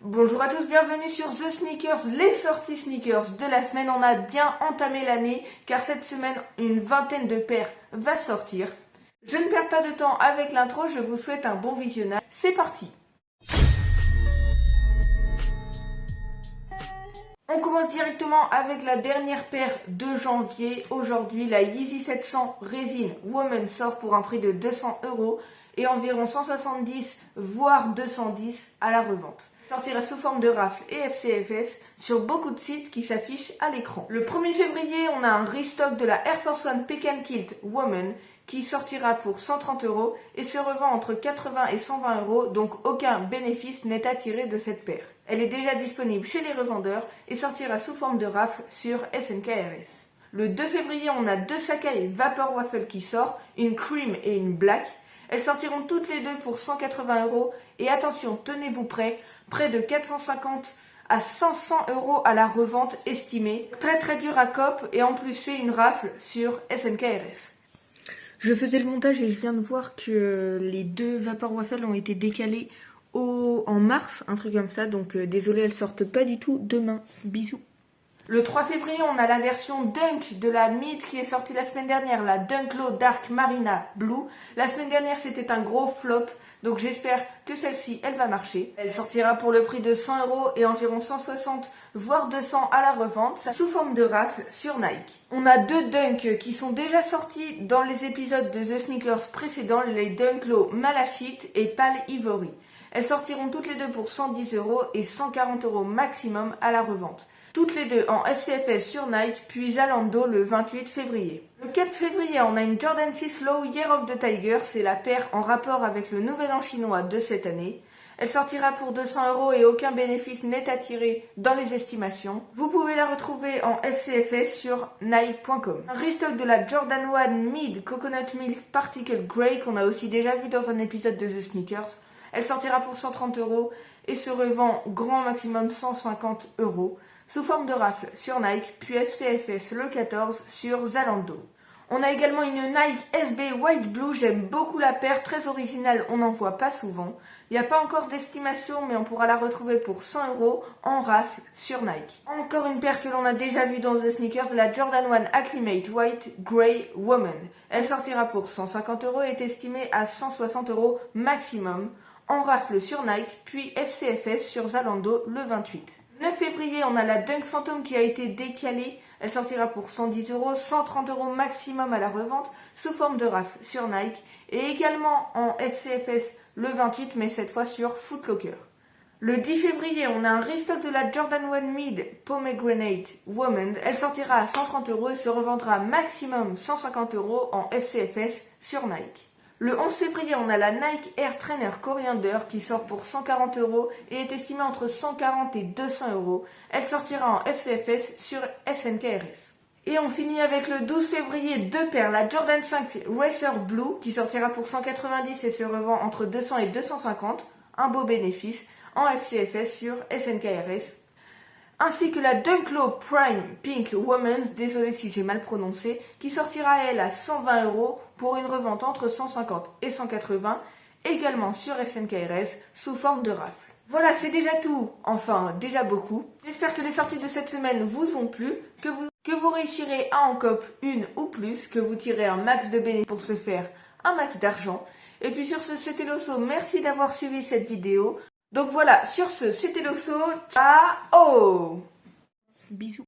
Bonjour à tous, bienvenue sur The Sneakers, les sorties sneakers de la semaine. On a bien entamé l'année car cette semaine, une vingtaine de paires va sortir. Je ne perds pas de temps avec l'intro, je vous souhaite un bon visionnage. C'est parti! On commence directement avec la dernière paire de janvier. Aujourd'hui, la Yeezy 700 Résine Woman sort pour un prix de 200€ et environ 170 voire 210 à la revente. Sortira sous forme de rafle et FCFS sur beaucoup de sites qui s'affichent à l'écran. Le 1er février, on a un restock de la Air Force One Pecan Kilt Woman qui sortira pour 130€ et se revend entre 80 et 120€, donc aucun bénéfice n'est à tirer de cette paire. Elle est déjà disponible chez les revendeurs et sortira sous forme de rafle sur SNKRS. Le 2 février, on a deux Sacai Vapor Waffle qui sortent, une cream et une black. Elles sortiront toutes les deux pour 180€ et attention, tenez-vous près de 450 à 500€ à la revente estimée. Très dur à cop et en plus c'est une rafle sur SNKRS. Je faisais le montage et je viens de voir que les deux Vapor Waffle ont été décalés en mars, un truc comme ça, donc désolé, elles sortent pas du tout demain. Bisous. Le 3 février, on a la version Dunk de la Mid qui est sortie la semaine dernière, la Dunk Low Dark Marina Blue. La semaine dernière, c'était un gros flop, donc j'espère que celle-ci, elle va marcher. Elle sortira pour le prix de 100€ et environ 160 voire 200 à la revente, sous forme de rafle sur Nike. On a deux Dunk qui sont déjà sortis dans les épisodes de The Sneakers précédents, les Dunk Low Malachite et Pale Ivory. Elles sortiront toutes les deux pour 110€ et 140€ maximum à la revente. Toutes les deux en FCFS sur Nike, puis Zalando le 28 février. Le 4 février, on a une Jordan 6 Low Year of the Tiger, c'est la paire en rapport avec le nouvel an chinois de cette année. Elle sortira pour 200€ et aucun bénéfice n'est à tirer dans les estimations. Vous pouvez la retrouver en FCFS sur Nike.com. Un restock de la Jordan 1 Mid Coconut Milk Particle Grey qu'on a aussi déjà vu dans un épisode de The Sneakers. Elle sortira pour 130€ et se revend grand maximum 150€ sous forme de rafle sur Nike, puis FCFS le 14 sur Zalando. On a également une Nike SB White Blue, j'aime beaucoup la paire, très originale, on n'en voit pas souvent. Il n'y a pas encore d'estimation, mais on pourra la retrouver pour 100€ en rafle sur Nike. Encore une paire que l'on a déjà vue dans The Sneakers, la Jordan 1 Acclimate White Grey Woman. Elle sortira pour 150€ et est estimée à 160€ maximum en rafle sur Nike, puis FCFS sur Zalando le 28. 9 février, on a la Dunk Phantom qui a été décalée. Elle sortira pour 110€, 130€ maximum à la revente, sous forme de rafle sur Nike, et également en FCFS le 28, mais cette fois sur Foot Locker. Le 10 février, on a un restock de la Jordan 1 Mid Pomegranate Woman. Elle sortira à 130€ et se revendra maximum 150€ en FCFS sur Nike. Le 11 février, on a la Nike Air Trainer Coriander qui sort pour 140€ et est estimée entre 140 et 200€. Elle sortira en FCFS sur SNKRS. Et on finit avec le 12 février, deux paires, la Jordan 5 Racer Blue qui sortira pour 190 et se revend entre 200 et 250, un beau bénéfice, en FCFS sur SNKRS. Ainsi que la Dunk Low Prime Pink Women's, désolé si j'ai mal prononcé, qui sortira elle à 120€ pour une revente entre 150 et 180, également sur SNKRS sous forme de rafle. Voilà, c'est déjà tout, enfin déjà beaucoup. J'espère que les sorties de cette semaine vous ont plu, que vous réussirez à en cop une ou plus, que vous tirez un max de bénéfices pour se faire un max d'argent. Et puis sur ce, c'était Loso, merci d'avoir suivi cette vidéo. Donc voilà, sur ce, c'était Loso, ciao!